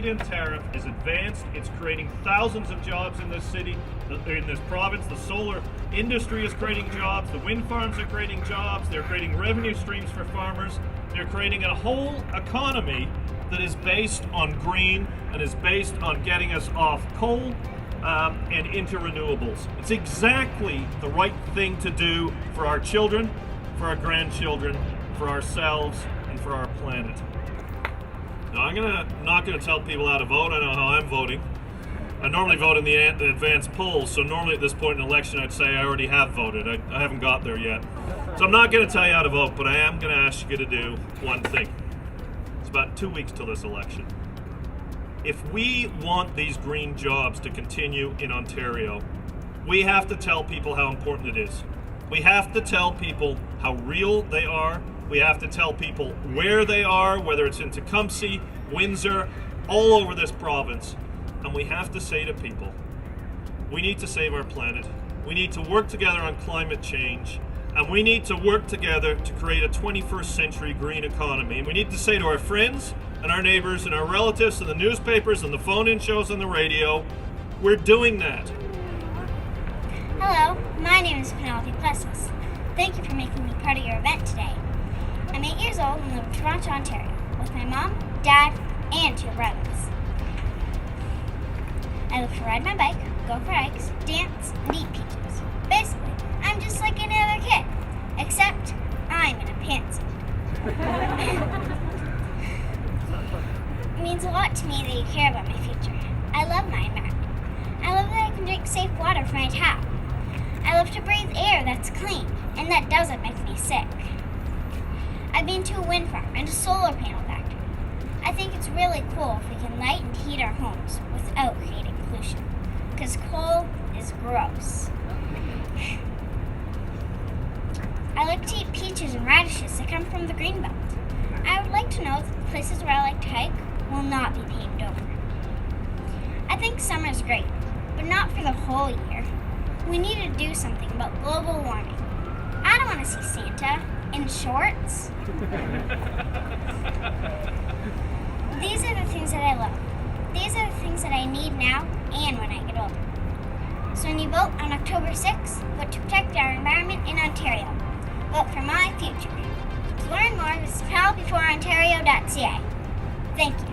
feed-in tariff is advanced. It's creating thousands of jobs in this city, in this province. The solar industry is creating jobs. The wind farms are creating jobs. They're creating revenue streams for farmers. They're creating a whole economy that is based on green and is based on getting us off coal and into renewables. It's exactly the right thing to do for our children, for our grandchildren, for ourselves, and for our planet. Now, I'm not gonna tell people how to vote. I know how I'm voting. I normally vote in the advanced polls, so normally at this point in the election I'd say I already have voted. I haven't got there yet. So I'm not gonna tell you how to vote, but I am gonna ask you to do one thing. It's about 2 weeks till this election. If we want these green jobs to continue in Ontario, we have to tell people how important it is. We have to tell people how real they are. We have to tell people where they are, whether it's in Tecumseh, Windsor, all over this province. And we have to say to people, we need to save our planet. We need to work together on climate change. And we need to work together to create a 21st century green economy. And we need to say to our friends and our neighbors and our relatives and the newspapers and the phone-in shows on the radio, we're doing that. Hello, my name is Penelope Plessis. Thank you for making me part of your event today. I'm 8 years old and live in Toronto, Ontario, with my mom, dad, and 2 brothers. I love to ride my bike, go for hikes, dance, and eat peaches. Basically, I'm just like any other kid, except I'm in a pantsuit. It means a lot to me that you care about my future. I love my environment. I love that I can drink safe water from my tap. I love to breathe air that's clean and that doesn't make me sick. I've been to a wind farm and a solar panel factory. I think it's really cool if we can light and heat our homes without creating pollution, because coal is gross. I like to eat peaches and radishes that come from the greenbelt. I would like to know that the places where I like to hike will not be paved over. I think summer is great, but not for the whole year. We need to do something about global warming. I don't want to see Santa in shorts. These are the things that I love. These are the things that I need now and when I get older. So when you vote on October 6th, vote to protect our environment in Ontario. Vote for my future. To learn more, visit PalBeforeOntario.ca. Thank you.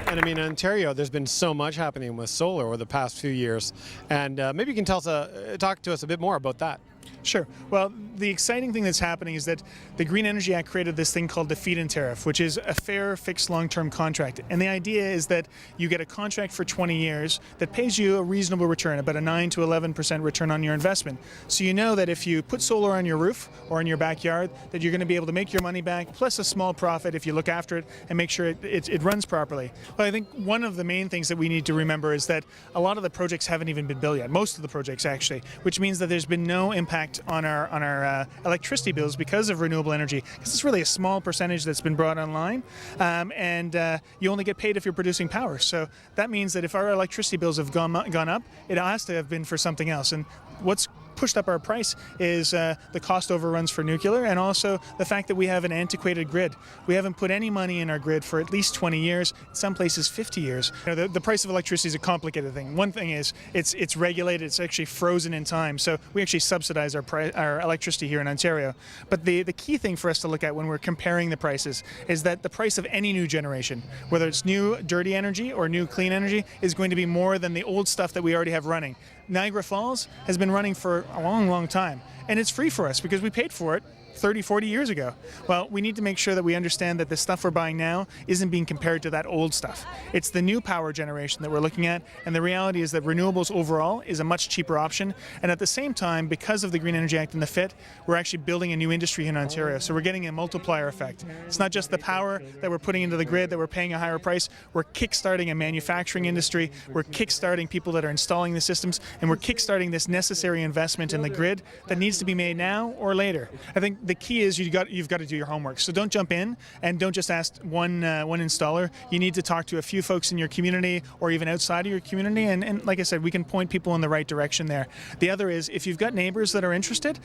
And I mean, in Ontario, there's been so much happening with solar over the past few years. And maybe you can talk to us a bit more about that. Sure. Well, the exciting thing that's happening is that the Green Energy Act created this thing called the Feed-in-Tariff, which is a fair, fixed, long-term contract. And the idea is that you get a contract for 20 years that pays you a reasonable return, about a 9 to 11% return on your investment. So you know that if you put solar on your roof or in your backyard, that you're going to be able to make your money back, plus a small profit if you look after it and make sure it runs properly. But I think one of the main things that we need to remember is that a lot of the projects haven't even been built yet, most of the projects actually, which means that there's been no impact on our electricity bills because of renewable energy, because it's really a small percentage that's been brought online, and you only get paid if you're producing power. So that means that if our electricity bills have gone up, it has to have been for something else. And what's pushed up our price is the cost overruns for nuclear, and also the fact that we have an antiquated grid. We haven't put any money in our grid for at least 20 years, in some places 50 years. You know, the price of electricity is a complicated thing. One thing is it's regulated, it's actually frozen in time, so we actually subsidize our electricity here in Ontario. But the key thing for us to look at when we're comparing the prices is that the price of any new generation, whether it's new dirty energy or new clean energy, is going to be more than the old stuff that we already have running. Niagara Falls has been running for a long, long time, and it's free for us because we paid for it 30, 40 years ago. Well, we need to make sure that we understand that the stuff we're buying now isn't being compared to that old stuff. It's the new power generation that we're looking at, and the reality is that renewables overall is a much cheaper option. And at the same time, because of the Green Energy Act and the FIT, we're actually building a new industry in Ontario. So we're getting a multiplier effect. It's not just the power that we're putting into the grid that we're paying a higher price. We're kickstarting a manufacturing industry. We're kickstarting people that are installing the systems, and we're kickstarting this necessary investment in the grid that needs to be made now or later. I think the key is you've got to do your homework. So don't jump in and don't just ask one installer. You need to talk to a few folks in your community or even outside of your community. And like I said, we can point people in the right direction there. The other is, if you've got neighbors that are interested,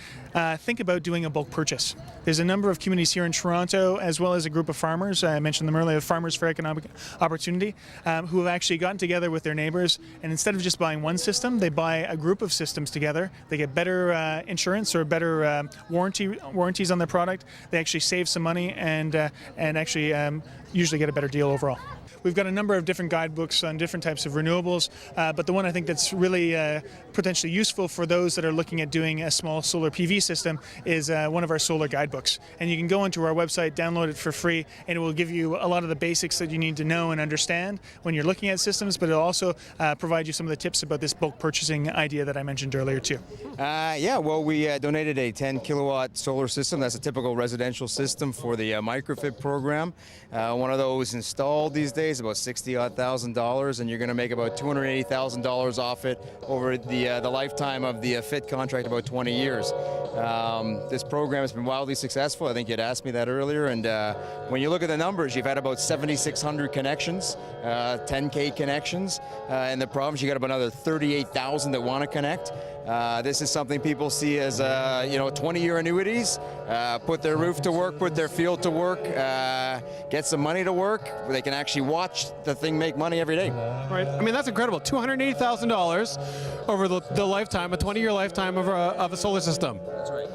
think about doing a bulk purchase. There's a number of communities here in Toronto, as well as a group of farmers. I mentioned them earlier, Farmers for Economic Opportunity, who have actually gotten together with their neighbors, and instead of just buying one system, they buy a group of systems together. They get better insurance or better warranties on their product. They actually save some money and actually usually get a better deal overall. We've got a number of different guidebooks on different types of renewables, but the one I think that's really potentially useful for those that are looking at doing a small solar PV system is one of our solar guidebooks. And you can go onto our website, download it for free, and it will give you a lot of the basics that you need to know and understand when you're looking at systems, but it'll also provide you some of the tips about this bulk purchasing idea that I mentioned earlier too. Yeah, well, we donated a 10 kilowatt solar system. That's a typical residential system for the microfit program. One of those installed these days, about $60,000, and you're going to make about $280,000 off it over the lifetime of the FIT contract, about 20 years. This program has been wildly successful. I think you'd asked me that earlier, and when you look at the numbers, you've had about 7,600 connections, 10K connections in the province. You got about another 38,000 that want to connect. This is something people see as 20-year annuities. Put their roof to work, put their field to work, get some money to work. They can actually watch the thing make money every day. Right. I mean, that's incredible. $280,000 over the lifetime, a 20-year lifetime of a solar system. That's right.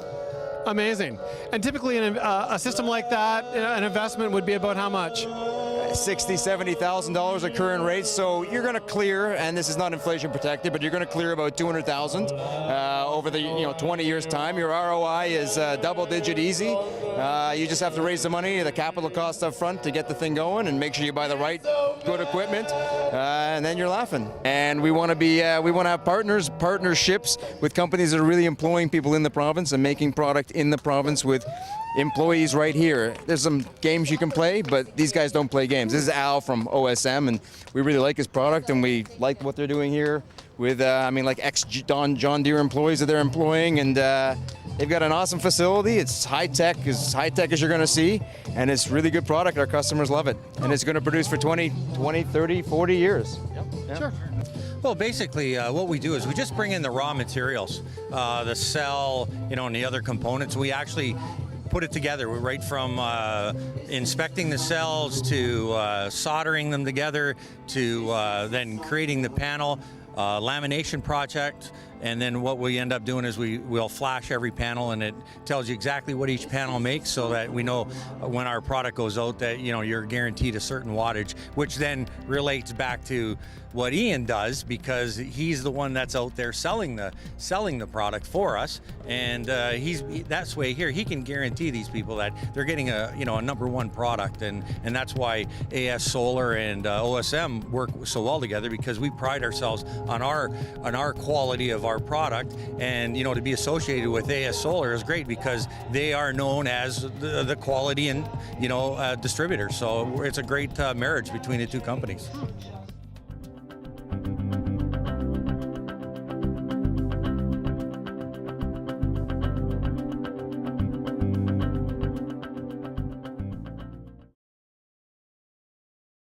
Amazing. And typically, a system like that, an investment would be about how much? $60,000, $70,000 at current rates. So you're going to clear, and this is not inflation protected, but you're going to clear about $200,000 over the 20 years time. Your ROI is double-digit easy. You just have to raise the money, the capital cost up front to get the thing going, and make sure you buy the right good equipment, and then you're laughing. And we want to have partnerships with companies that are really employing people in the province and making product in the province with employees right here. There's some games you can play, but these guys don't play games. This is Al from OSM, and we really like his product, and we like what they're doing here with, like ex-John Deere employees that they're employing, and they've got an awesome facility. It's high-tech as you're going to see, and it's really good product. Our customers love it, and it's going to produce for 20, 30, 40 years. Yep. Sure. Well, basically, what we do is we just bring in the raw materials, the cell, and the other components. We actually put it together, right from inspecting the cells to soldering them together to then creating the panel, lamination project. And then what we end up doing is we'll flash every panel, and it tells you exactly what each panel makes, so that we know when our product goes out that you're guaranteed a certain wattage, which then relates back to what Ian does, because he's the one that's out there selling the product for us, and that's way here he can guarantee these people that they're getting a number one product, and that's why AS Solar and OSM work so well together, because we pride ourselves on our quality of our product, and to be associated with AS Solar is great because they are known as the quality and distributor. So it's a great marriage between the two companies.